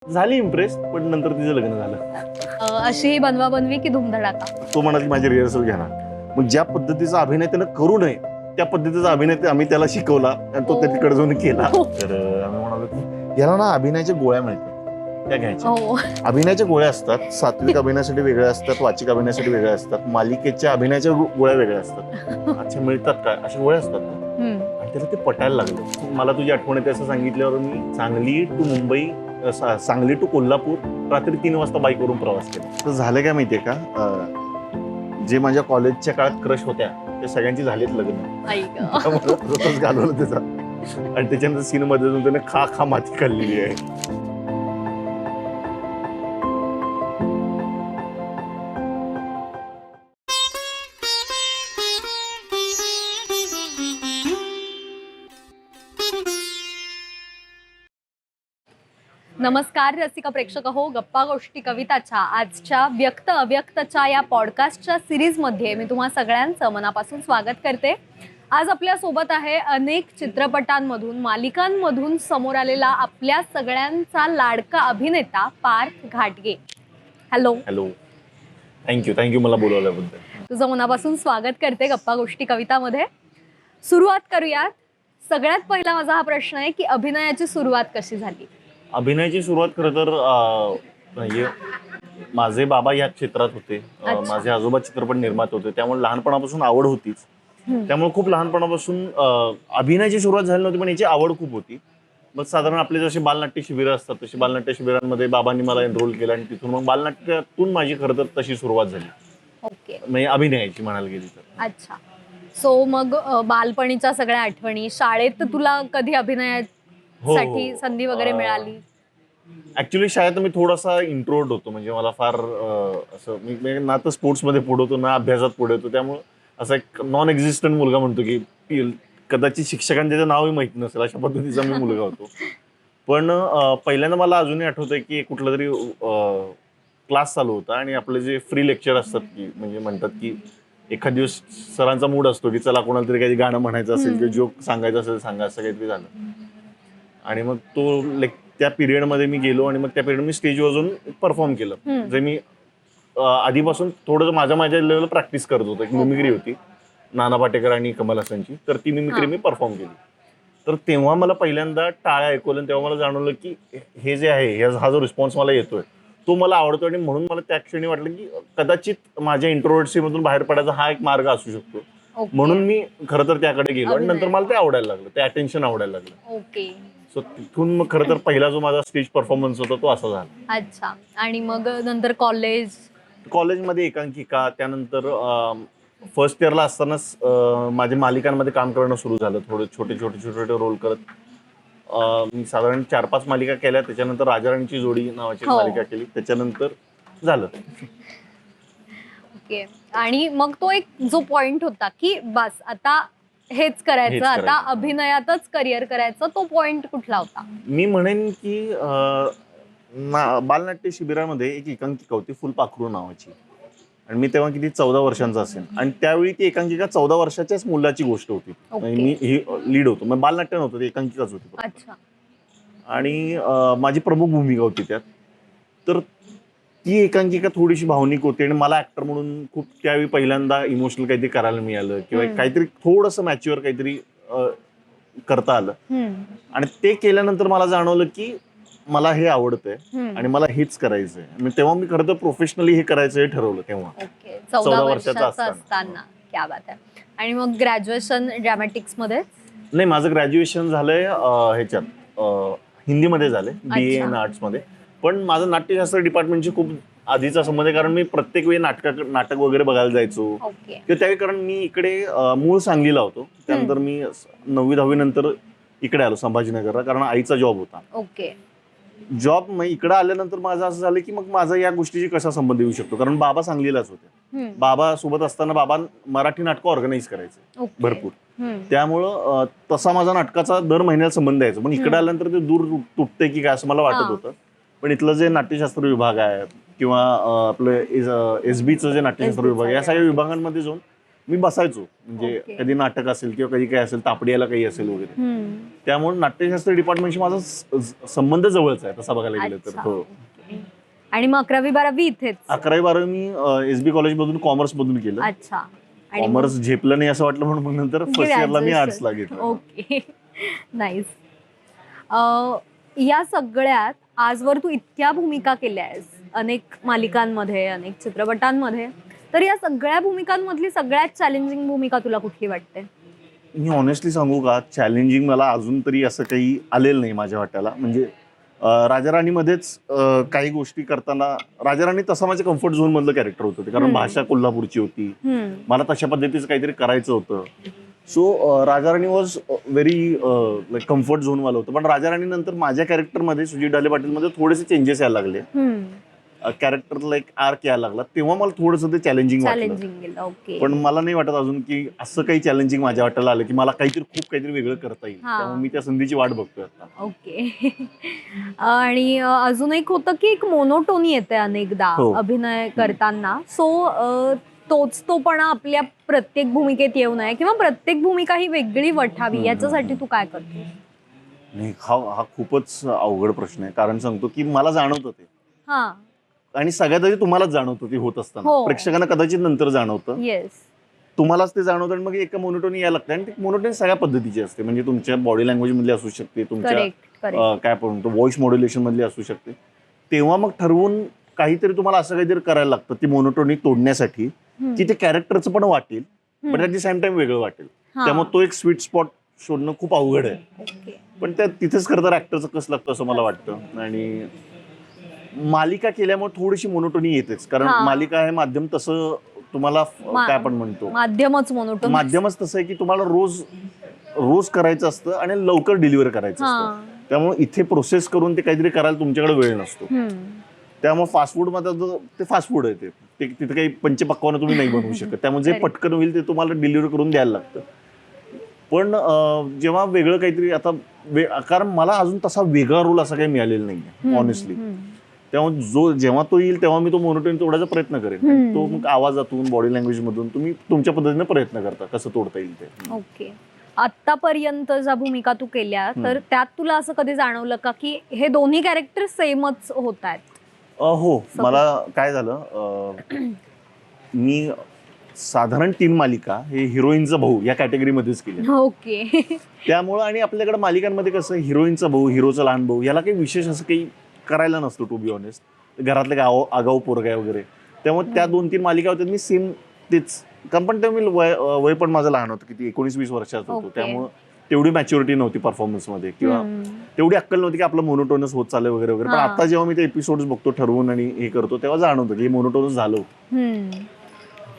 झाली इम्प्रेस, पण नंतर तिचं लग्न झालं. अशी बनवा बनवी की धुमधडाका? तो म्हणाला की माझी रिहर्सल घेणार. मग ज्या पद्धतीचा अभिनय त्यानं करू नये त्या पद्धतीचा अभिनय आम्ही त्याला शिकवला आणि तो तिकडे जाऊन केला. तर आम्ही म्हणालो की याला ना अभिनयाच्या गोळ्या मिळतात त्या घ्यायच्या. अभिनयाच्या गोळ्या असतात, सात्विक अभिनयासाठी वेगळ्या असतात, वाचिक अभिनयासाठी वेगळ्या असतात, मालिकेच्या अभिनयाच्या गोळ्या वेगळ्या असतात. अच्छा, मिळतात काय अशा गोळ्या असतात. आणि त्याला ते पटायला लागलं. मला तुझी आठवण येते असं सांगितल्यावर मी सांगली टू मुंबई, सांगली टू कोल्हापूर रात्री 3 वाजता बाईकवरून प्रवास केला. तर झालं काय माहितीये का, जे माझ्या कॉलेजच्या काळात क्रश होत्या ते सगळ्यांची झालीत लग्न. त्यामुळे घालवलं त्याचा. आणि त्याच्यानंतर सीन मध्ये जाऊन त्याने खा खा माती खाल्लेली आहे. नमस्कार रसिका प्रेक्षक हो, गप्पा गोष्टी कविताच्या आजच्या व्यक्त अव्यक्तच्या या पॉडकास्टच्या सिरीजमध्ये मी तुम्हा सगळ्यांचं मनापासून स्वागत करते. आज आपल्या सोबत आहे अनेक चित्रपटांमधून, मालिकांमधून समोर आलेला आपल्या सगळ्यांचा लाडका अभिनेता पार्थ घाटगे. हॅलो. हॅलो, थँक्यू मला बोलवल्याबद्दल. तुझं मनापासून स्वागत करते गप्पा गोष्टी कवितामध्ये. सुरुवात करूयात. सगळ्यात पहिला माझा हा प्रश्न आहे की अभिनयाची सुरुवात कशी झाली? अभिनयाची सुरुवात खरं तर म्हणजे माझे बाबा या क्षेत्रात होते, माझे आजोबा चित्रपट निर्माते होते, त्यामुळे लहानपणापासून आवड होतीच. त्यामुळे खूप लहानपणापासून अभिनयाची सुरुवात झाली नव्हती, पण याची आवड खूप होती. मग साधारण आपले जसे बालनाट्य शिबिरं असतात तशी बालनाट्य शिबिरांमध्ये बाबांनी मला एनरोल केलं आणि तिथून मग बालनाट्यातून माझी खरं तर तशी सुरुवात झाली. ओके. म्हणजे अभिनयाची म्हणायला गेली तर. अच्छा. सो मग बालपणीच्या सगळ्या आठवणी, शाळेत तुला कधी अभिनयासाठी संधी वगैरे मिळाली? ऍक्च्युली शाळेत मी थोडासा इंट्रोवर्ट होतो. म्हणजे मला फार असं मी ना तर स्पोर्ट्समध्ये पुढे होतो ना अभ्यासात पुढे होतो. त्यामुळे असा एक नॉन एक्झिस्टंट मुलगा म्हणतो की कदाचित शिक्षकांना त्याचं नावही माहिती नसेल अशा पद्धतीचा मी मुलगा होतो. पण पहिल्यांदा मला अजूनही आठवतंय की कुठला तरी क्लास चालू होता आणि आपले जे फ्री लेक्चर असतात की म्हणजे म्हणतात की एखाद दिवस सरांचा मूड असतो की चला कोणाला तरी काही गाणं म्हणायचं असेल किंवा जोक सांगायचं असेल सांगा, असं काहीतरी झालं. आणि मग तो त्या पिरियडमध्ये मी गेलो आणि मग त्या पिरियड मी स्टेजवर जाऊन परफॉर्म केलं. जे मी आधीपासून थोडं माझ्या लेवलला प्रॅक्टिस करत होतो. एक मिमिक्री होती नाना पाटेकर आणि कमल हसनची, तर ती मिमिक्री मी परफॉर्म केली. तर तेव्हा मला पहिल्यांदा टाळ्या ऐकवलं, तेव्हा मला जाणवलं की हे जे आहे हा जो रिस्पॉन्स मला येतोय तो मला आवडतो. आणि म्हणून मला त्या क्षणी वाटलं की कदाचित माझ्या इंट्रोव्हर्सी मधून बाहेर पडायचा हा एक मार्ग असू शकतो. म्हणून मी खरं तर त्याकडे गेलो आणि नंतर मला ते आवडायला लागलं, ते अटेन्शन आवडायला लागलं. ओके. सो तिथून मग खरं तर पहिला जो माझा स्टेज परफॉर्मन्स होता तो असा झाला. अच्छा. आणि मग नंतर कॉलेजमध्ये एकांकिका, त्यानंतर फर्स्ट इयरला असतानाच माझ्या मालिकांमध्ये काम करणं सुरू झालं. थोडे छोटे रोल करत मी साधारण 4-5 मालिका केल्या. त्याच्यानंतर राजा राणीची जोडी नावाची मालिका केली. त्याच्यानंतर झालं. ओके. आणि मग तो एक जो पॉइंट होता की बस आता हेच करायचं, आता अभिनयातच करिअर करायचं, तो पॉइंट कुठला होता? मी म्हणेन की बालनाट्य शिबिरामध्ये एक एकांकिका होती फुलपाखरू नावाची. आणि मी तेव्हा किती 14 वर्षांचा असेल आणि त्यावेळी ती एकांकिका 14 वर्षाच्याच मुलाची गोष्ट होती. मी ही लीड होतो, मग बालनाट्य नव्हतं, ती एकांकिकाच होती. अच्छा. आणि माझी प्रमुख भूमिका होती त्यात. तर ती एकांकिका थोडीशी भावनिक होती आणि मला ऍक्टर म्हणून खूप त्यावेळी पहिल्यांदा इमोशनल काहीतरी करायला मिळालं किंवा काहीतरी थोडंसं मॅच्युअर काहीतरी करता आलं. आणि ते केल्यानंतर मला जाणवलं की मला हे आवडतंय आणि मला हेच करायचंय. तेव्हा मी खरं तर प्रोफेशनली हे करायचं हे ठरवलं तेव्हा. 14 वर्षाचा असताना. क्या बात आहे. आणि मग ग्रॅज्युएशन ड्रॅमॅटिक्स मध्ये? नाही, माझं ग्रॅज्युएशन झालंय ह्याच्यात हिंदीमध्ये झालंय, BA इन आर्ट्स मध्ये. पण माझं नाट्यशास्त्र डिपार्टमेंटची खूप आधीचा संबंध आहे, कारण मी प्रत्येक वेळी नाटक वगैरे बघायला जायचो. त्यावेळी कारण मी इकडे मूळ सांगलीला होतो. त्यानंतर मी 9वी-10वी नंतर इकडे आलो संभाजीनगरला, कारण आईचा जॉब होता. ओके. जॉब मग इकडे आल्यानंतर माझं असं झालं की मग माझा या गोष्टीची कसा संबंध येऊ शकतो, कारण बाबा सांगलीलाच होते. बाबा सोबत असताना बाबा मराठी नाटकं ऑर्गनाईज करायचे भरपूर. त्यामुळं तसा माझा नाटकाचा दर महिन्याला संबंध यायचा. पण इकडे आल्यानंतर ते दूर तुटते की काय असं मला वाटत होतं. पण इथलं जे नाट्यशास्त्र विभाग आहे किंवा आपलं SBचं जे नाट्यशास्त्र विभाग आहे, या सगळ्या विभागांमध्ये जाऊन मी बसायचो, म्हणजे Okay. कधी नाटक असेल किंवा कधी काय असेल, तापडियाला काही असेल वगैरे. हम्म. त्यामुळे नाट्यशास्त्र डिपार्टमेंटशी माझा संबंध जवळचा आहे तसा बघायला गेलं तर. अच्छा. हो. Okay. आणि मग 11वी-12वी इथेच. 11वी-12वी मी SB कॉलेजमधून कॉमर्स मधून केलं. अच्छा. आणि कॉमर्स झेपलं नाही असं वाटलं म्हणून मग नंतर फर्स्ट इयरला मी आर्ट्सला घेतलं. ओके. नाईस. या सगळ्यात आजवर तू इतक्या भूमिका केल्या आहेस, अनेक मालिकांमध्ये, अनेक चित्रपटांमध्ये, तर या सगळ्या भूमिकांमधली सगळ्यात चॅलेंजिंग भूमिका तुला कुठली वाटते? मी ऑनेस्टली सांगू का, चॅलेंजिंग मला अजून तरी असं काही आलेलं नाही माझ्या वाट्याला. म्हणजे राजा राणीमध्येच काही गोष्टी करताना, राजा राणी तसं माझ्या कम्फर्ट झोन मधलं कॅरेक्टर होतं ते, कारण भाषा कोल्हापूरची होती, मला तशा पद्धतीचं काहीतरी करायचं होतं. So Raja Rani was very like comfort zone वाला होतं. पण राजा राणी नंतर माझ्या कॅरेक्टरमध्ये, सुजित ढाले पाटील मध्ये थोडेसे चेंजेस यायला लागले, कॅरेक्टर लाईक आर्क यायला लागला, तेव्हा मला थोडंसं ते चॅलेंजिंग वाटलं. ओके. पण मला नाही वाटत अजून की असं काही चॅलेंजिंग माझ्या वाट्याला आलं की मला काहीतरी वेगळं करता येईल. त्यामुळे मी त्या संधीची वाट बघतोय आता. ओके. आणि अजून एक होतं की एक मोनोटोनी येते अनेकदा हो. अभिनय करताना. सो तोचतोपणा आपल्या प्रत्येक भूमिकेत येऊ नये किंवा प्रत्येक भूमिका ही वेगळी वठावी, याच्यासाठी तू काय करतो? नाही, हा खूपच अवघड प्रश्न आहे. कारण सांगतो की मला जाणवतं ते, हा. आणि सगळ्यात आधी तुम्हालाच जाणवतं ते होत असताना. हो. प्रेक्षकांना कदाचित नंतर जाणवतं, येस. तुम्हालाच ते जाणवतं, आणि मग एका मोनोटोनी यायला लागतं. आणि ती मोनोटोनी सगळ्या पद्धतीची असते. म्हणजे तुमच्या बॉडी लँग्वेज मधली असू शकते, तुमच्या करेक्ट. काय म्हणतो व्हॉइस मॉड्युलेशन मधली असू शकते. तेव्हा मग ठरवून काहीतरी तुम्हाला असं काहीतरी करायला लागतं ती मोनोटोनी तोडण्यासाठी, की ते कॅरेक्टरचं पण वाटेल, but at the same time वेगळं वाटेल. त्यामुळे तो एक स्वीट स्पॉट शोधणं खूप अवघड आहे. ओके. पण त्या तिथेच खरं तर ऍक्टरचं कसं लागतं असं मला वाटतं. आणि मालिका केल्यामुळे थोडीशी मोनोटोनी येतेच, कारण मालिका हे माध्यम तसं तुम्हाला काय आपण म्हणतो, माध्यमच तसं आहे की तुम्हाला रोज करायचं असतं आणि लवकर डिलिव्हर करायचं असतं. त्यामुळे इथे प्रोसेस करून ते काहीतरी करायला तुमच्याकडे वेळ नसतो. त्यामुळे फास्ट फूड मध्ये ते फास्ट फूड आहे, ते तिथे काही पंचपक्वानं तुम्ही नाही बनवू शकत. त्यामुळे जे पटकन होईल ते तुम्हाला डिलिव्हर करून द्यायला लागतं. पण जेव्हा वेगळं काहीतरी आता, कारण मला अजून तसा वेगळा रोल असा काही मिळालेला नाही ऑनेस्टली. त्यामुळे जेव्हा तो येईल तेव्हा मी तो मोनोटोनी तोडायचा प्रयत्न करेन. तो मग आवाजातून, बॉडी लँग्वेज मधून तुम्ही तुमच्या पद्धतीने प्रयत्न करता कसं तोडता येईल ते. ओके. आतापर्यंत ज्या भूमिका तू केल्या, तर त्यात तुला असं कधी जाणवलं का की हे दोन्ही कॅरेक्टर सेमच होत आहेत? हो, मला काय झालं, मी साधारण 3 मालिका हे हिरोईनचा भाऊ या कॅटेगरीमध्येच केल्या. ओके. त्यामुळं, आणि आपल्याकडे मालिकांमध्ये कसं हिरोईनचा भाऊ, हिरोचा लहान भाऊ, याला काही विशेष असं काही करायला नसतो टू बी ऑनेस्ट. घरातले आगाऊ पोरगा वगैरे. त्यामुळे त्या 2-3 मालिका होत्या मी सेम तेच, पण तेव्हा मी वय पण माझं लहान होतं, किती 19-20 वर्षाचं होतो. त्यामुळं तेवढी मॅच्युरिटी नव्हती परफॉर्मन्समध्ये, किंवा तेवढी अक्कल नव्हती की आपलं मोनोटोनस होत चाललंय वगैरे वगैरे. पण आता जेव्हा मी ते एपिसोड्स बघतो ठरवून आणि हे करतो, तेव्हा जाणवतं की मोनोटोनस झालं.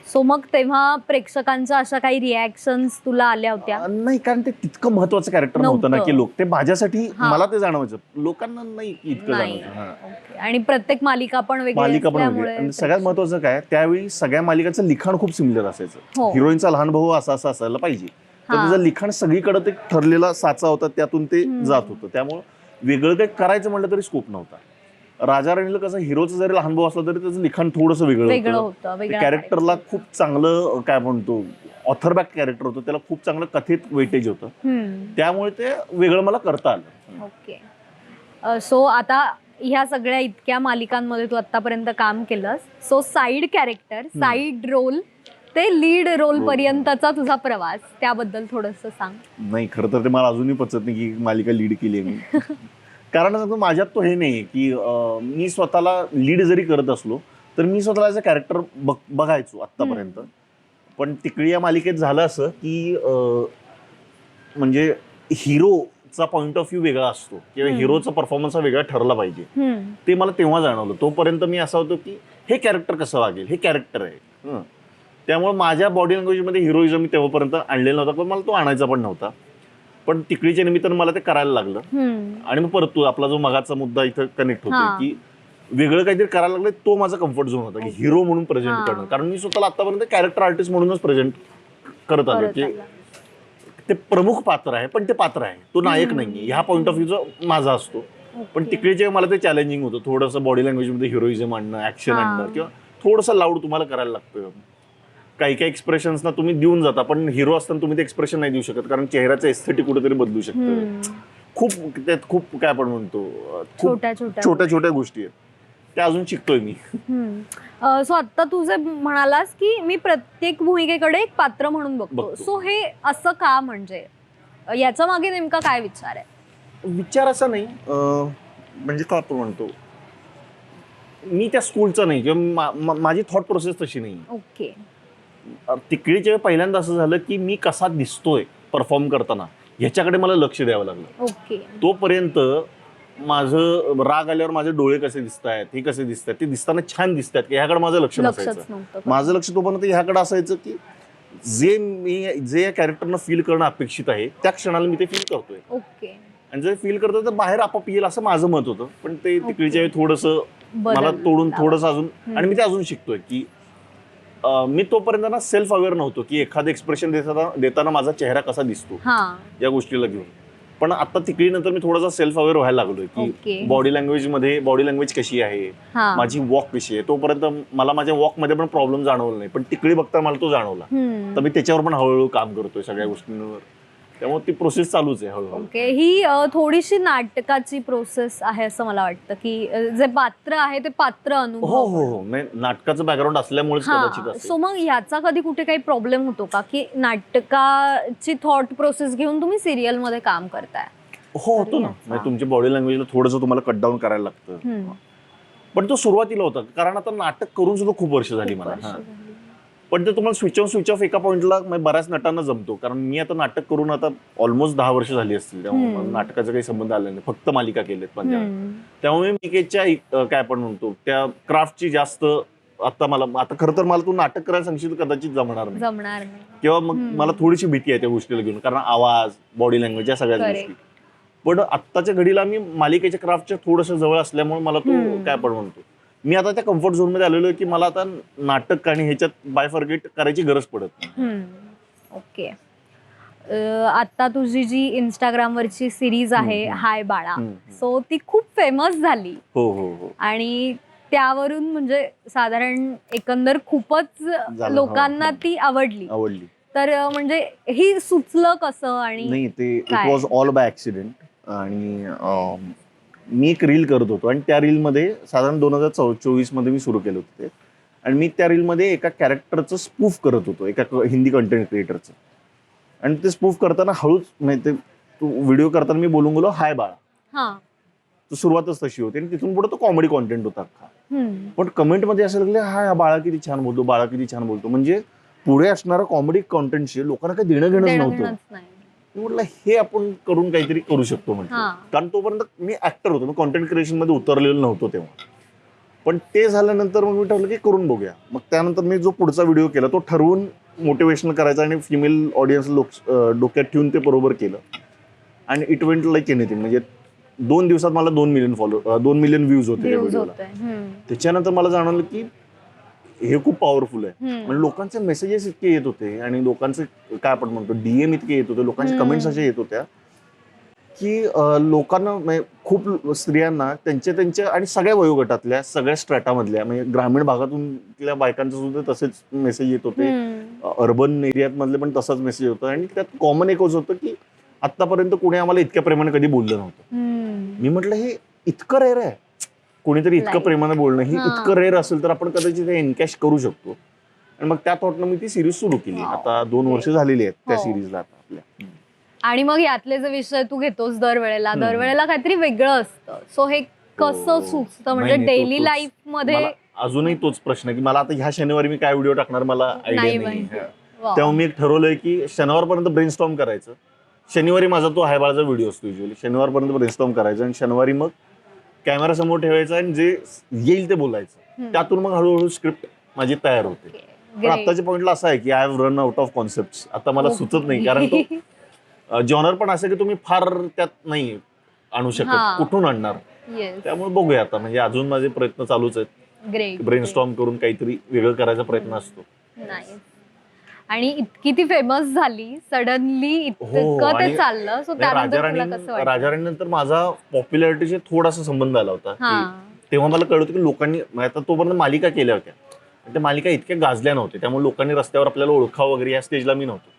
सो मग तेव्हा प्रेक्षकांच्या अशा काही रिॲक्शन्स तुला आल्या होत्या? नाही, कारण ते तितकं महत्वाचं कॅरेक्टर नव्हतं ना की लोक ते माझ्यासाठी, मला ते जाणवायचं, लोकांना नाही इतकं जाणवायचं. आणि प्रत्येक मालिका पण वेगळी आणि सगळ्यात महत्वाचं काय, त्यावेळी सगळ्या मालिकाचं लिखाण खूप सिमिलर असायचं. हिरोईनचा लहान भाऊ असा असायला पाहिजे, तर त्याचं लिखाण सगळीकडे ते ठरलेला साचा होता, त्यातून ते जात होतं. त्यामुळे वेगळं काही करायचं म्हणलं तरी स्कोप नव्हता. राजा राणीला कसं, हिरोचं जरी लहान भाऊ असला तरी त्याचं लिखाण थोडंसं वेगळं होतं. कॅरेक्टरला खूप चांगलं काय म्हणतो, ऑथरबॅक कॅरेक्टर होतं, त्याला खूप चांगलं कथेत वेटेज होतं. त्यामुळे ते वेगळं मला करता आलं. ओके. सो आता ह्या सगळ्या इतक्या मालिकांमध्ये तू आतापर्यंत काम केलंस, so side character, side role ते लीड रोल पर्यंतचा तुझा प्रवास, त्याबद्दल थोडंसं सांग. नाही, खरं तर ते मला अजूनही पचत नाही की मालिका लीड केली आहे मी. कारण माझ्यात तो हे नाही की मी स्वतःला लीड जरी करत असलो तर मी स्वतःला ॲज अ कॅरेक्टर बघायचो आत्तापर्यंत. पण तिकडे या मालिकेत झालं असं की म्हणजे हिरोचा पॉइंट ऑफ व्ह्यू वेगळा असतो किंवा हिरोचा परफॉर्मन्स हा वेगळा ठरला पाहिजे, ते मला तेव्हा जाणवलं. तोपर्यंत मी असा होतो की हे कॅरेक्टर कसं वागेल, हे कॅरेक्टर आहे. त्यामुळे माझ्या बॉडी लँग्वेजमध्ये हिरोइझम मी तेव्हापर्यंत आणलेला नव्हता, पण मला तो आणायचा पण नव्हता. पण तिकडीच्या निमित्तानं मला ते करायला लागलं. आणि मग परत तू आपला जो मगाचा मुद्दा इथं कनेक्ट होतो की वेगळं काहीतरी करायला लागलं, तो माझा कम्फर्ट झोन होता की हिरो म्हणून प्रेझेंट करणं. कारण मी स्वतःला आतापर्यंत कॅरेक्टर आर्टिस्ट म्हणूनच प्रेझेंट करत आलो की ते प्रमुख पात्र आहे, पण ते पात्र आहे, तो नायक नाहीये, ह्या पॉईंट ऑफ व्ह्यूचा माझा असतो. पण तिकडे मला ते चॅलेंजिंग होतं, थोडंसं बॉडी लँग्वेजमध्ये हिरोइझम आणणं, ऍक्शन आणणं, किंवा थोडंसं लाऊड तुम्हाला करायला लागतं. काही काही एक्सप्रेशन्स ना तुम्ही देऊन जाता, पण हिरो असताना तुम्ही ते एक्सप्रेशन नाही देऊ शकत, कारण चेहऱ्याचं एस्थेटिक कुठेतरी बदलू शकतं. खूप त्यात खूप काय आपण म्हणतो खूप छोट्या छोट्या गोष्टी आहेत, त्या अजून शिकतोय मी. सो आता तू जे म्हणालास की मी प्रत्येक भूमिकेकडे एक पात्र म्हणून बघतो, सो हे असं का, म्हणजे याच्या मागे नेमका काय विचार आहे? विचार असा नाही, म्हणजे काय आपण म्हणतो, मी त्या स्कूलचा नाही किंवा माझी थॉट प्रोसेस तशी नाही. ओके. तिकडे पहिल्यांदा असं झालं की मी कसा दिसतोय परफॉर्म करताना ह्याच्याकडे मला लक्ष द्यावं लागलं. ओके. तोपर्यंत माझं राग आल्यावर माझे डोळे कसे दिसत आहेत, हे कसे दिसत आहेत, ते दिसताना छान दिसत आहेत, ह्याकडे माझं लक्ष नसायचं. माझं लक्ष तोपर्यंत ह्याकडे असायचं की जे या कॅरेक्टरनं फील करणं अपेक्षित आहे त्या क्षणाला मी ते फील करतोय. ओके. आणि जर फील करतो तर बाहेर आपोआप येईल असं माझं मत होतं, पण ते तिकडच्या वेळी थोडंसं मला तोडून थोडंसं अजून, आणि मी ते अजून शिकतोय की मी तोपर्यंत ना सेल्फ अवेअर नव्हतो की एखादं एक्सप्रेशन देताना माझा चेहरा कसा दिसतो या गोष्टीला घेऊन. पण आता तिकडे नंतर मी थोडासा सेल्फ अवेअर व्हायला लागलोय की बॉडी लँग्वेज कशी आहे, माझी वॉक कशी आहे. तोपर्यंत मला माझ्या वॉक मध्ये पण प्रॉब्लेम जाणवला नाही, पण तिकडे बघता मला तो जाणवला, तर मी त्याच्यावर पण हळूहळू काम करतोय सगळ्या गोष्टींवर. त्यामुळे ती प्रोसेस चालूच आहे हळूहळू. ओके. ही थोडीशी नाटकाची प्रोसेस आहे असं मला वाटतं, की जे पात्र आहे ते पात्र अनुभव. हो हो हो, नाटकाचं बॅकग्राऊंड असल्यामुळेच कदाचित. सो मग ह्याचा कधी कुठे काही प्रॉब्लेम होतो का, की नाटकाची थॉट प्रोसेस घेऊन तुम्ही सिरियल मध्ये काम करताय? हो, होतो ना. म्हणजे तुमच्या बॉडी लँग्वेजला थोडंसं तुम्हाला कट डाऊन करायला लागतं, पण तो सुरुवातीला होता, कारण आता नाटक करून सुद्धा खूप वर्ष झाली मला. पण ते तुम्हाला स्विच ऑफ एका पॉइंटला बऱ्याच नटांना जमतो, कारण मी आता नाटक करून आता ऑलमोस्ट 10 वर्ष झाली असतील, त्यामुळे नाटकाचा काही संबंध आला नाही, फक्त मालिका केल्यात माझ्या. त्यामुळे मालिकेच्या काय आपण म्हणतो त्या क्राफ्टची जास्त आता खरं तर मला तू नाटक करायला सांगशील कदाचित जमणार नाही, किंवा मग मला थोडीशी भीती आहे त्या गोष्टीला घेऊन, कारण आवाज, बॉडी लँग्वेज या सगळ्या गोष्टी. पण आत्ताच्या घडीला मी मालिकेच्या क्राफ्टच्या थोडंसं जवळ असल्यामुळे मला तो काय आपण म्हणतो, मी आता त्या कम्फर्ट झोन मध्ये आलेलो आहे की मला आता नाटक आणि ह्याच्यात बायफर्गेट करायची गरज पडत नाही. ओके. आता तुझी जी इंस्टाग्रामवरची सिरीज आहे हाय बाळा, सो ती खूप फेमस झाली. हो हो हो. आणि त्यावरून म्हणजे साधारण एकंदर खूपच लोकांना ती आवडली. तर म्हणजे ही सुचलं कसं? आणि नाही, ते it was all by accident. आणि मी एक रील करत होतो, आणि त्या रीलमध्ये साधारण 2024 मध्ये मी सुरू केलं होतं ते, आणि मी त्या रीलमध्ये एका कॅरेक्टरचं स्पूफ करत होतो, एका हिंदी कंटेंट क्रिएटरचं. आणि ते स्पूफ करताना हळूच म्हणजे व्हिडिओ करताना मी बोलून गेलो हाय बाळा. तो सुरुवातच तशी होती, आणि तिथून पुढे तो कॉमेडी कॉन्टेंट होता अख्खा. पण कमेंटमध्ये असं लागले हाय बाळा किती छान बोलतो, बाळा किती छान बोलतो, म्हणजे पुढे असणारा कॉमेडी कॉन्टेंटशी लोकांना काही देणं घेणंच नव्हतं. मी म्हटलं हे आपण करून काहीतरी करू शकतो म्हटलं, कारण तोपर्यंत मी ऍक्टर होतो, मी कॉन्टेंट क्रिएशन मध्ये उतरलेलो नव्हतो तेव्हा. पण ते झाल्यानंतर मग मी ठरवलं की करून बघूया. मग त्यानंतर मी जो पुढचा व्हिडिओ केला तो ठरवून मोटिवेशनल करायचा आणि फिमेल ऑडियन्स डोक्यात ठेवून ते बरोबर केलं, आणि इट वेंट लाईक एनिथिंग. म्हणजे 2 दिवसात मला 2 मिलियन व्ह्यूज होते त्या व्हिडिओला. त्याच्यानंतर मला जाणवलं की हे खूप पॉवरफुल आहे. म्हणजे लोकांचे मेसेजेस इतके येत होते, आणि लोकांचे काय आपण म्हणतो DM इतके येत होते, लोकांचे कमेंट्स अशा येत होत्या की लोकांना म्हणजे खूप स्त्रियांना त्यांच्या आणि सगळ्या वयोगटातल्या सगळ्या स्ट्रॅटामधल्या म्हणजे ग्रामीण भागातून बायकांचे सुद्धा तसेच मेसेज येत होते, अर्बन एरियात मधले पण तसाच मेसेज होता. आणि त्यात कॉमन एकच होतं की आतापर्यंत कोणी आम्हाला इतक्या प्रेमाने कधी बोललं नव्हतं. मी म्हटलं हे इतकं रेअर आहे, कोणीतरी इतकं प्रेमाने बोलणं, हे इतकं रेअर असेल तर आपण कदाचित ते एनकॅश करू शकतो. आणि मग त्या थॉटनं मी ती सिरीज सुरू केली. आता 2 वर्ष झालेली आहेत त्या सिरीजला आता आपल्या. आणि मग यातले जे विषय तू घेतोस दरवेळेला काहीतरी वेगळं असतं, सो हे कसं सुचतं म्हणजे डेली लाईफ मध्ये? अजूनही तोच प्रश्न आहे की मला आता ह्या शनिवारी मी काय व्हिडिओ टाकणार मला आयडिया नाही. तेव्हा मी एक ठरवलंय की शनिवारपर्यंत ब्रेनस्टॉर्म करायचं. शनिवारी माझा तो हाय बाळाचा व्हिडिओ असतो युजली, शनिवारपर्यंत ब्रेनस्टॉर्म करायचं, आणि शनिवारी मग कॅमेरा समोर ठेवायचा आणि जे येईल ते बोलायचं. त्यातून मग हळूहळू स्क्रिप्ट माझी तयार होते. पण आत्ताच्या पॉइंटला असं आहे की I have run out of concept. आता मला सुचत नाही, कारण तो जॉनर पण असं की तुम्ही फार त्यात नाही आणू शकत, कुठून आणणार. त्यामुळे बघूया आता, म्हणजे अजून माझे प्रयत्न चालूच आहेत. ब्रेनस्टॉर्म करून काहीतरी वेगळं करायचा प्रयत्न असतो. आणि इतकी ती फेमस झाली सडनली, इतकं ते चाललं. सो त्यानंतर राजा राणी नंतर माझा पॉप्युलॅरिटीशी थोडासा संबंध आला होता. तेव्हा मला कळलं की लोकांनी आता तोपर्यंत मालिका केल्या होत्या, आणि त्या मालिका इतक्या गाजल्या नव्हत्या, त्यामुळे लोकांनी रस्त्यावर आपल्याला ओळखावं वगैरे या स्टेजला मी नव्हतो.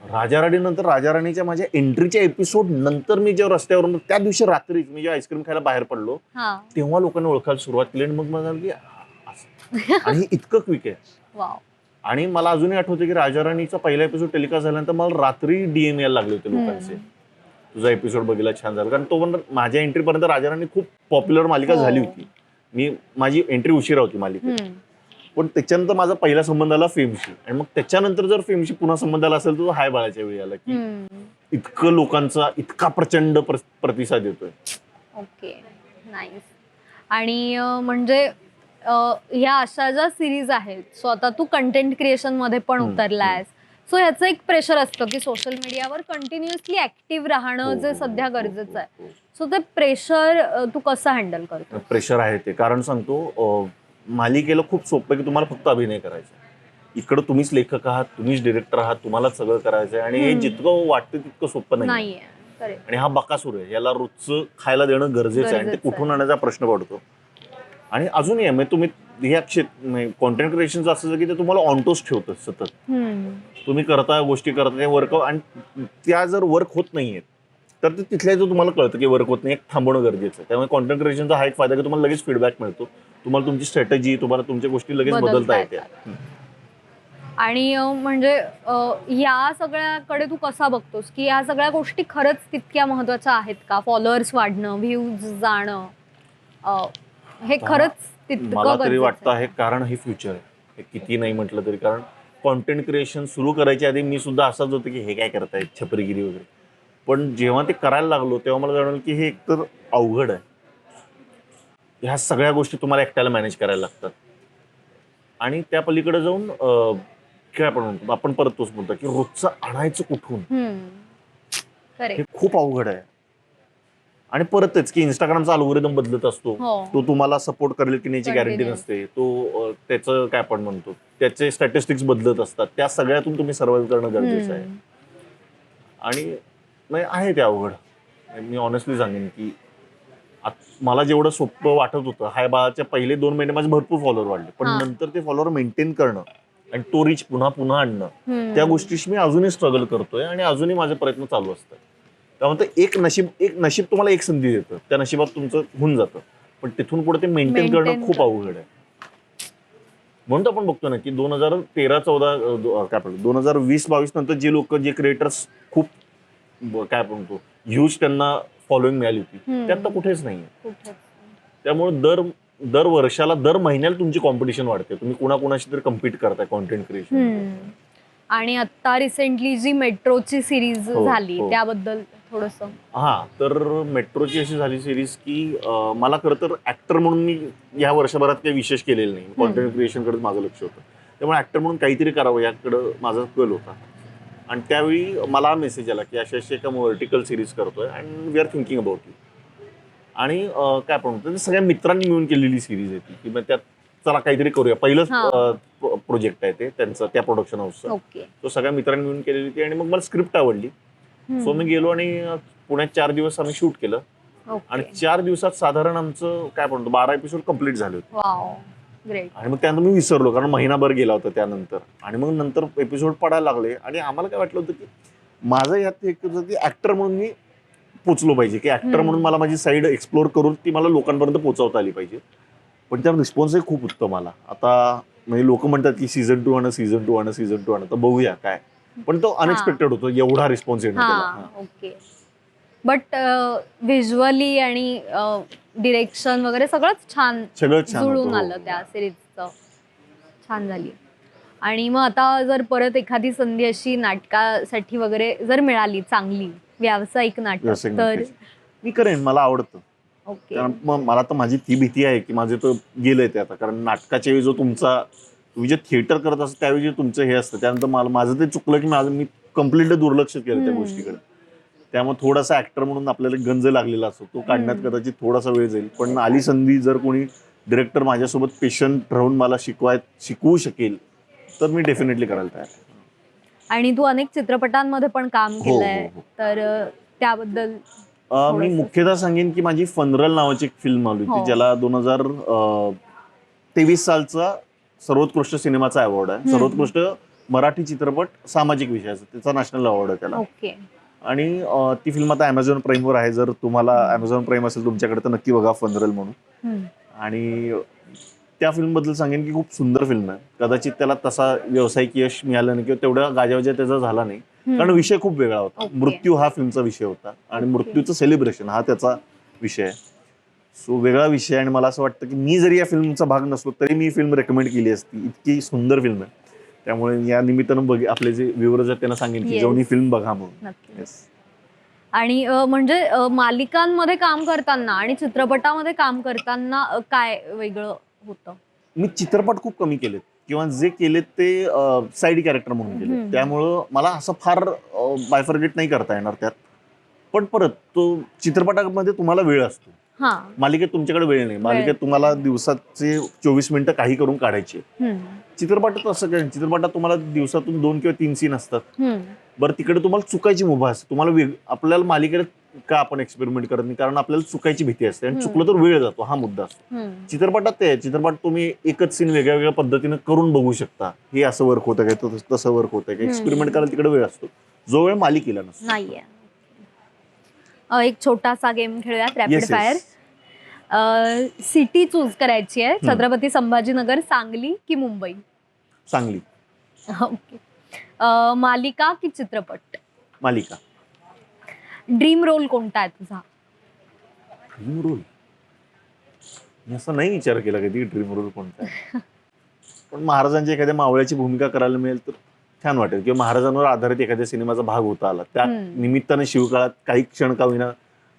राजा राणी नंतर राजा राणीच्या माझ्या एंट्रीच्या एपिसोड नंतर मी जेव्हा रस्त्यावरून त्या दिवशी रात्री मी जेव्हा आईस्क्रीम खायला बाहेर पडलो हा. तेव्हा लोकांनी ओळखायला सुरुवात केली आणि मग मला झालं की असं. आणि हे इतकं क्विक आहे. वाव. आणि मला अजूनही आठवतं की राजा राणीचा पहिला एपिसोड टेलिकास्ट झाल्यानंतर मला रात्री DM यायला लागले होते लोकांचे, तुझा एपिसोड बघितला छान झाला. कारण तो पण माझ्या एंट्री पर्यंत राजा राणी खूप पॉप्युलर मालिका हो. झाली होती. माझी एंट्री उशिरा होती मालिकेत, पण त्याच्यानंतर माझा पहिला संबंध आला फेमशी. आणि मग त्याच्यानंतर जर फेमशी पुन्हा संबंध आला असेल तर तो हाय बाळाच्या वेळी आला की इतकं लोकांचा इतका प्रचंड प्रतिसाद येतोय. Okay, nice. आणि म्हणजे ह्या अशा ज्या सिरीज आहेत, सो आता तू कंटेंट क्रिएशन मध्ये पण उतरलायस, सो ह्याचं एक प्रेशर असतं की सोशल मीडियावर कंटिन्युअसली ऍक्टिव्ह राहणं जे सध्या गरजेचं आहे. सो ते प्रेशर तू कसं हँडल करतो? प्रेशर आहे ते, कारण सांगतो मालिकेला खूप सोपं आहे की तुम्हाला फक्त अभिनय करायचा. इकडं तुम्हीच लेखक आहात, तुम्हीच डिरेक्टर आहात, तुम्हालाच सगळं करायचं आहे. आणि हे जितकं वाटतं तितकं सोपं नाही. आणि हा बकासूर आहे, याला रोजचं खायला देणं गरजेचं आहे आणि ते कुठून आणायचा प्रश्न पडतो. आणि अजूनही आहे म्हणजे तुम्ही ह्या कॉन्टेंट क्रिएशनचं असं की ते तुम्हाला ऑन टोस्ट ठेवतं सतत. तुम्ही करता गोष्टी करता वर्क, आणि त्या जर वर्क होत नाहीये तर ते तिथल्या तुम्हाला कळतं की वर्क होत नाही, एक थांबवणं गरजेचं आहे. त्यामुळे कॉन्टेंट क्रिएशनचा हा एक फायदा की तुम्हाला लगेच फीडबॅक मिळतो, तुम्हाला तुमची स्ट्रॅटेजी, तुम्हाला तुमच्या गोष्टी लगेच बदलता येते. आणि म्हणजे या सगळ्याकडे तू कसा बघतोस की या सगळ्या गोष्टी खरंच तितक्या महत्वाच्या आहेत का? फॉलोअर्स वाढणं, व्ह्यूज जाणं, हे खरंच तितकं मला तरी गरजेचं वाटतं आहे? आहे, कारण हे फ्युचर आहे. हे किती नाही म्हटलं तरी, कारण कॉन्टेंट क्रिएशन सुरू करायच्या आधी मी सुद्धा असाच होतो की हे काय करतायत छपरीगिरी वगैरे. पण जेव्हा ते करायला लागलो तेव्हा मला जाणवलं की हे एकतर अवघड आहे, ह्या सगळ्या गोष्टी तुम्हाला एकट्याला मॅनेज करायला लागतात. आणि त्या पलीकडे जाऊन काय आपण म्हणतो, आपण परत तोच म्हणतो की रोजचं आणायचं कुठून, हे खूप अवघड आहे. आणि परतच की इंस्टाग्रामचा अल्गोरिदम बदलत असतो, तो तुम्हाला सपोर्ट करेल की नाही गॅरंटी नसते. तो त्याचं काय आपण म्हणतो त्याचे स्टॅटिस्टिक्स बदलत असतात, त्या सगळ्यातून तुम्ही सर्व्हाइव्ह करणं गरजेचं आहे. आणि नाही आहे ते अवघड. मी ऑनेस्टली सांगेन की मला जेवढं सोपं वाटत होतं, हाय बाळाच्या पहिले 2 महिने माझे भरपूर फॉलोअर वाढले, पण नंतर ते फॉलोअर मेंटेन करणं आणि तो रीच पुन्हा पुन्हा आणणं, त्या गोष्टीशी मी अजूनही स्ट्रगल करतोय आणि अजूनही माझे प्रयत्न चालू असतात. त्यामुळे एक नशीब तुम्हाला एक संधी देतं, त्या नशिबात तुमचं होऊन जातं, पण तिथून पुढे ते मेंटेन करणं खूप अवघड आहे. म्हणून आपण बघतो ना की 2013-14 काय म्हणतो 2020-22 नंतर जे लोक, जे क्रिएटर्स खूप काय म्हणतो ह्यूज त्यांना फॉलोइंग मिळाली होती, त्यात तर कुठेच नाहीये. त्यामुळे दर वर्षाला, दर महिन्याला तुमची कॉम्पिटिशन वाढते, तुम्ही कुणाकुणाशी तरी कम्पीट करताय कॉन्टेंट क्रिएशन. आणि आता रिसेंटली जी मेट्रोची सिरीज झाली त्याबद्दल थोडंसं. तर मेट्रोची अशी झाली सिरीज की मला खरं तर ऍक्टर म्हणून मी या वर्षभरात काही विशेष केलेलं नाही, कॉन्टेंट क्रिएशन कडे माझं लक्ष होतं. त्यामुळे ऍक्टर म्हणून काहीतरी करावं याकडं माझा कल होता. आणि त्यावेळी मला मेसेज आला की अशी एका व्हर्टिकल सिरीज करतोय and we are thinking about you. आणि काय आपण म्हणतो सगळ्या मित्रांनी मिळून केलेली सिरीज आहे ती, की मग त्यात चला काहीतरी करूया. पहिलंच प्रोजेक्ट आहे ते त्यांचं, त्या प्रोडक्शन हाऊसचं. तो सगळ्या मित्रांनी मिळून केलेली होती आणि मग मला स्क्रिप्ट आवडली. सो मी गेलो आणि पुण्यात 4 दिवस आम्ही शूट केलं. आणि 4 दिवसात साधारण आमचं काय म्हणतो 12 एपिसोड कम्प्लीट झाले होते. आणि मग त्यानंतर मी विसरलो, कारण महिनाभर गेला होता त्यानंतर. आणि मग नंतर एपिसोड पडायला लागले आणि आम्हाला काय वाटलं होतं की माझं यात एक होतं की ऍक्टर म्हणून मी पोचलो पाहिजे, की ऍक्टर म्हणून मला माझी साईड एक्सप्लोर करून ती मला लोकांपर्यंत पोहोचवता आली पाहिजे. पण त्या रिस्पॉन्सही खूप उत्तम आला. आता म्हणजे लोक म्हणतात की सीझन 2 आणा, सीझन 2 आणा, सीझन 2 आणा, तर बघूया काय. पण तो अनएक्सपेक्टेड होतो एवढा रिस्पॉन्स येणं त्याला. ओके. बट व्हिज्युअली आणि डिरेक्शन वगैरे सगळंच छान जुळून आलं त्या सिरीजचं, छान झाली. आणि मग आता जर परत एखादी संधी अशी नाटकासाठी वगैरे जर मिळाली, चांगली व्यावसायिक नाटक, तर मी करेन, मला आवडतं. कारण मग मला तर माझी ती भीती आहे की माझे तर गेलंय ते आता, कारण नाटकाच्या वेळी जो तुम्ही जे थिएटर करत असता त्यावेळी जे तुमचं हे असतं, त्यानंतर माझं ते चुकलं की मी कम्प्लिटली दुर्लक्ष केलं त्या गोष्टीकडे. त्यामुळे थोडासा ऍक्टर म्हणून आपल्याला गंज लागलेला असतो, तो काढण्यात कदाचित थोडासा वेळ जाईल. पण आली संधी, जर कोणी डिरेक्टर माझ्यासोबत पेशंट राहून मला शिकवू शकेल तर मी डेफिनेटली करायला तयार. आणि तू अनेक चित्रपटांमध्ये पण काम केलंय, तर त्याबद्दल मी मुख्यतः सांगेन की माझी फनरल नावाची एक फिल्म आली होती, ज्याला 2023 सालचा सर्वोत्कृष्ट सिनेमाचा अवॉर्ड आहे. सर्वोत्कृष्ट मराठी चित्रपट सामाजिक विषयाचा त्याचा नॅशनल अवॉर्ड आहे त्याला. ओके. आणि ती फिल्म आता अमेझॉन प्राईमवर आहे. जर तुम्हाला अमेझॉन प्राईम असेल तुमच्याकडे तर नक्की बघा, फनरल म्हणून. आणि त्या फिल्म बद्दल सांगेन की खूप सुंदर फिल्म आहे. कदाचित त्याला तसा व्यावसायिक यश मिळालं नाही किंवा तेवढ्या गाजावाजा त्याचा झाला नाही, कारण विषय खूप वेगळा होता. मृत्यू हा फिल्मचा विषय होता आणि मृत्यूचं सेलिब्रेशन हा त्याचा विषय आहे. सो वेगळा विषय. आणि मला असं वाटतं की मी जरी या फिल्मचा भाग नसलो तरी मी फिल्म रेकमेंड केली असती. इतकी सुंदर फिल्म आहे. त्यामुळे या निमित्तानं आपले जे व्ह्युअर्स आहेत त्यांना सांगेन की जाऊन ही फिल्म बघा म्हणून. येस. आणि म्हणजे मालिकांमध्ये काम करताना आणि चित्रपटामध्ये काम करताना काय वेगळं होतं? मी चित्रपट खूप कमी केलेत किंवा जे केलेत ते साईड कॅरेक्टर म्हणून केले. त्यामुळं मला असं फार बायफर्गेट नाही करता येणार त्यात. पण परत तो चित्रपटामध्ये तुम्हाला वेळ असतो, मालिकेत तुमच्याकडे वेळ नाही. मालिकेत तुम्हाला दिवसाचे 24 मिनिटं काही करून काढायची. चित्रपटात असं काय, चित्रपटात तुम्हाला दिवसातून 2 किंवा 3 सीन असतात. बरं तिकडे तुम्हाला चुकायची मुभा असते. तुम्हाला आपल्याला मालिकेत का आपण एक्सपेरिमेंट करत नाही, कारण आपल्याला चुकायची भीती असते आणि चुकलं तर वेळ जातो, हा मुद्दा असतो. चित्रपटात ते चित्रपट तुम्ही एकच सीन वेगळ्या वेगळ्या पद्धतीने करून बघू शकता. हे असं वर्क होतं काय, तसं वर्क होतं काय, एक्सपेरिमेंट करायला तिकडे वेळ असतो, जो वेळ मालिकेला नसतो. नाहीये. एक छोटासा गेम खेळूयात, रॅपिड फायर. सिटी चूज करायची आहे, छत्रपती संभाजीनगर, सांगली की मुंबई? सांगली. ओके. मालिका की चित्रपट? मालिका. ड्रीम रोल कोणता आहे तुझा? ड्रीम रोल मी असं नाही विचार केला कधी ड्रीम रोल कोणता आहे. पण महाराजांची एखाद्या मावळ्याची भूमिका करायला मिळेल तर छान वाटेल, किंवा महाराजांवर आधारित एखाद्या सिनेमाचा भाग होता आला, त्या निमित्ताने शिवकाळात काही क्षण का होईना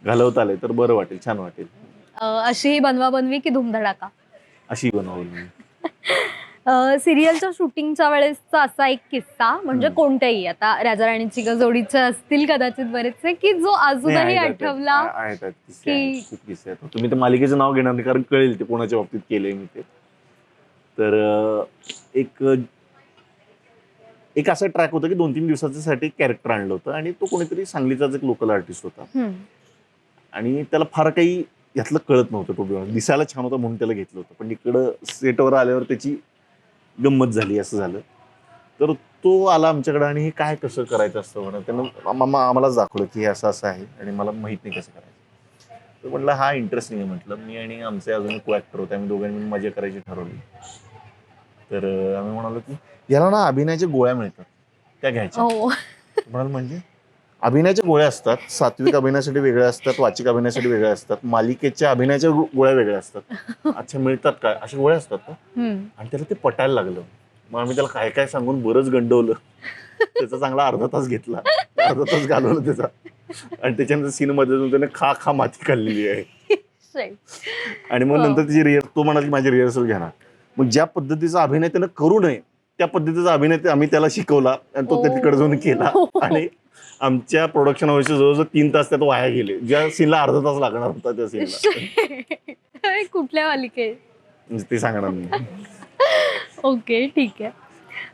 घालवता आले तर बरं वाटेल, छान वाटेल. अशी बनवा बनवी की धूमधडाका? अशी बनवली. सिरियलच्या शूटिंगच्या वेळेसचा असा एक किस्सा, म्हणजे कोणत्याही, आता राजा राणीची जोडीचे असतील कदाचित बरेचसे, की जो अजूनही आठवला? खूप किस्से आहेत. तुम्ही तर मालिकेचं नाव घेणार नाही कारण कळेल ते कोणाच्या बाबतीत केलंय मी ते. तर एक असा ट्रॅक होता की 2-3 दिवसासाठी कॅरेक्टर आणलं होतं आणि तो कोणीतरी सांगलीचाच एक लोकल आर्टिस्ट होता आणि त्याला फार काही यातलं कळत नव्हतं. तो दिसायला छान होता म्हणून त्याला घेतलं होतं, पण इकडं सेटवर आल्यावर त्याची गंमत झाली, असं झालं. तर तो आला आमच्याकडे आणि हे काय कसं करायचं असतं म्हणून त्यानं आम्हालाच दाखवलं की हे असं असं आहे आणि मला माहित नाही कसं करायचं. तर म्हटलं हा इंटरेस्ट नाही आहे. म्हटलं मी आणि आमचे अजून को ॲक्टर होते, आम्ही दोघांनी मजा करायची ठरवली. तर आम्ही म्हणालो की याला ना अभिनयाच्या गोळ्या मिळतात, त्या घ्यायच्या. म्हणाल म्हणजे अभिनयाच्या गोळ्या असतात, सात्विक अभिनयासाठी वेगळ्या असतात, वाचिक अभिनयासाठी वेगळ्या असतात, मालिकेच्या अभिनयाच्या गोळ्या वेगळ्या असतात. अच्छा मिळतात काय, अशा गोळ्या असतात का? आणि त्याला ते पटायला लागलं. मग आम्ही त्याला काय काय सांगून बरंच गंडवलं. त्याचा चांगला अर्धा तास घेतला, अर्धा तास घालवलं त्याचा. आणि त्याच्यानंतर सीन मध्ये त्याने खा खा माती खाल्लेली आहे. आणि मग नंतर त्याची तो म्हणाला की माझी रिहर्सल घेणार. मग ज्या पद्धतीचा अभिनय त्यानं करू नये त्या पद्धतीचा अभिनय आम्ही त्याला शिकवला आणि तो तिकडे जाऊन केला. आणि आमच्या प्रोडक्शन हाऊसचे जवळजवळ 3 तास त्यात वाया गेले, ज्या सीनला अर्धा तास लागणार होता त्या सीनला. कुठल्या मालिकेत ते सांगणार नाही. ओके, ठीक आहे.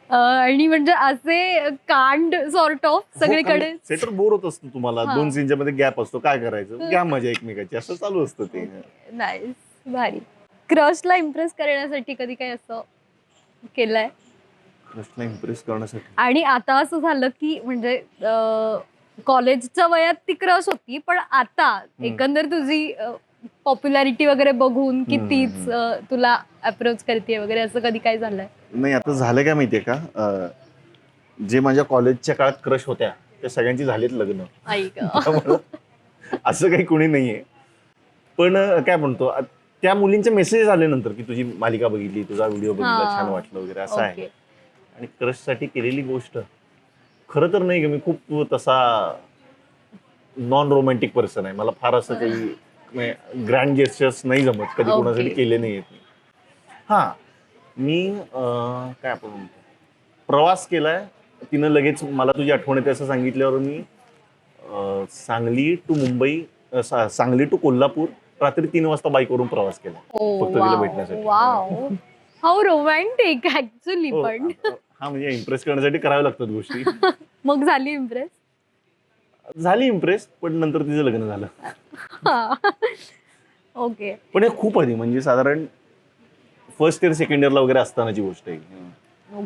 आणि म्हणजे असे कांड सॉर्ट ऑफ सगळीकडे सेटर बोर होत असतो तुम्हाला, 2 सीनच्या मध्ये गॅप असतो, काय करायचं, घ्या मजा एकमेकाची, असं चालू असतं ते. नाईस, भारी. क्रशला इम्प्रेस करण्यासाठी कधी काय असं केलंय? क्रशला इम्प्रेस करण्यासाठी? आणि आता असं झालं की म्हणजे कॉलेजच्या वयात ती क्रश होती, पण आता एकंदर तुझी पॉप्युलॅरिटी वगैरे बघून की तीच तुला अप्रोच करते वगैरे, असं कधी काय झालंय? नाही, आता झालं काय माहितीये का, जे माझ्या कॉलेजच्या काळात क्रश होत्या त्या सगळ्यांची झालीत लग्न. असं काही कोणी नाहीये. पण काय म्हणतो, त्या मुलींचे मेसेज आले नंतर की तुझी मालिका बघितली, तुझा व्हिडिओ बघितला, छान वाटलं वगैरे, असं आहे. आणि क्रश साठी केलेली गोष्ट खरं तर नाही, मी खूप तसा नॉन रोमॅन्टिक पर्सन आहे. मला फार असं काही ग्रँड जेस्चर्स नाही जमत, कधी कोणासाठी केले नाही आहेत. हा, मी काय आपण म्हणतो, प्रवास केलाय. तिनं लगेच मला तुझी आठवण येते असं सांगितल्यावर मी सांगली टू मुंबई, सांगली टू कोल्हापूर रात्री 3 वाजता बाईकवरून प्रवास केला फक्त तिला भेटण्यासाठी. Wow, how romantic actually. पण हा, म्हणजे इम्प्रेस करण्यासाठी कराव्या लागतात गोष्टी. मग झाली इम्प्रेस? झाली इम्प्रेस, पण नंतर तिचं लग्न झालं. ओके. पण हे खूप आधी, म्हणजे साधारण फर्स्ट इयर सेकंड इयरला वगैरे असतानाची गोष्ट आहे.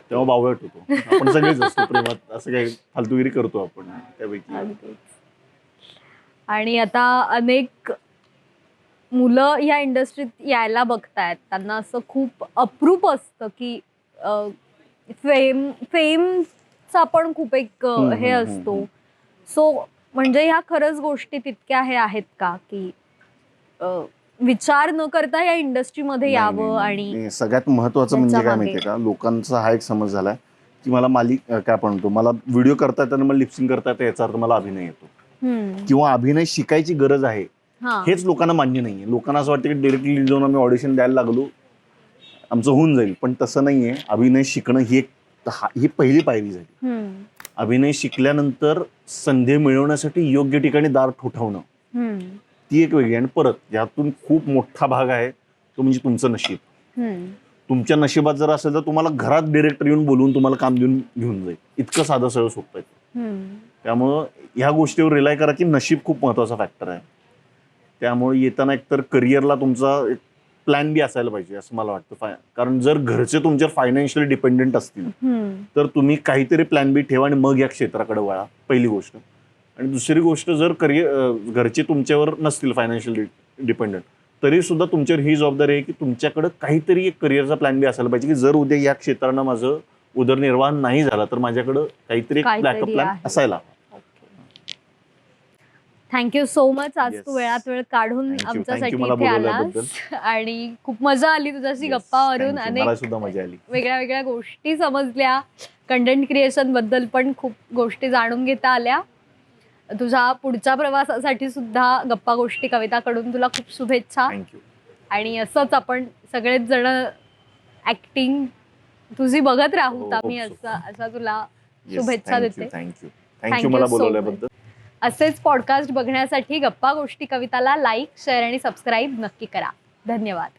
तेव्हा बावळट होतो आपण, सगळेच असतो प्रेमात, असं काही फालतूगिरी करतो आपण त्यापैकी. अगदीच. आणि आता अनेक मुलं या इंडस्ट्रीत यायला बघतायत, त्यांना असं खूप अप्रूप असतं की फेमचा पण खूप एक हे असतो. सो म्हणजे ह्या खरंच गोष्टी तितक्या हे आहेत का की विचार न करता या इंडस्ट्रीमध्ये यावं? आणि सगळ्यात महत्वाचं म्हणजे काय माहितीये का, लोकांचा हा एक समज झालाय की मला काय पण म्हणतो, मला व्हिडिओ करता येतं, मला लिपसिंग करता येतं, याचा अर्थ मला अभिनय येतो किंवा अभिनय शिकायची गरज आहे, हेच लोकांना मान्य नाहीये. लोकांना असं वाटतं की डिरेक्टली जाऊन आम्ही ऑडिशन द्यायला लागलो आमचं होऊन जाईल, पण तसं नाहीये. अभिनय शिकणं ही पहिली पायरी झाली. अभिनय शिकल्यानंतर संधी मिळवण्यासाठी योग्य ठिकाणी दार ठोठावणं, ती एक वेगळी. आणि परत यातून खूप मोठा भाग आहे तो म्हणजे तुमचं नशीब. तुमच्या नशिबात जर असेल तर तुम्हाला घरात डिरेक्टर येऊन बोलवून तुम्हाला काम देऊन घेऊन जाईल, इतकं साधं सरळ सोपं आहे. त्यामुळं ह्या गोष्टीवर रिलाय करा की नशीब खूप महत्वाचा फॅक्टर आहे. त्यामुळे येताना एकतर करिअरला तुमचा एक प्लॅन बी असायला पाहिजे असं मला वाटतं. कारण जर घरचे तुमच्यावर फायनान्शियली डिपेंडेंट असतील तर तुम्ही काहीतरी प्लॅन बी ठेवा आणि मग या क्षेत्राकडे वळा, पहिली गोष्ट. आणि दुसरी गोष्ट, जर घरचे तुमच्यावर नसतील फायनान्शियल डिपेंडंट, तरी सुद्धा तुमच्यावर ही जबाबदारी आहे की तुमच्याकडे काहीतरी एक करिअरचा प्लॅन बी असायला पाहिजे की जर उद्या या क्षेत्रानं माझं उदरनिर्वाह नाही झाला तर माझ्याकडे काहीतरी एक बॅकअप प्लॅन असायला. Thank you so much. आज तू वेळात वेळ काढून आमच्यासाठी इथे आलास आणि खूप मजा आली तुझ्याशी गप्पा मारून. अनेक वेगळ्या वेगळ्या गोष्टी समजल्या, कंटेंट क्रिएशन बद्दल पण खूप गोष्टी जाणून घेता आल्या. तुझ्या पुढच्या प्रवासासाठी सुद्धा गप्पा गोष्टी कविताकडून तुला खूप शुभेच्छा. आणि असंच आपण सगळेच जण ऍक्टिंग तुझी बघत राहू. आम्ही असा तुला शुभेच्छा देते. थँक्यू मला बोलवल्याबद्दल. असेच पॉडकास्ट बघण्यासाठी गप्पा गोष्टी कविताला लाईक, शेअर आणि सबस्क्राईब नक्की करा. धन्यवाद.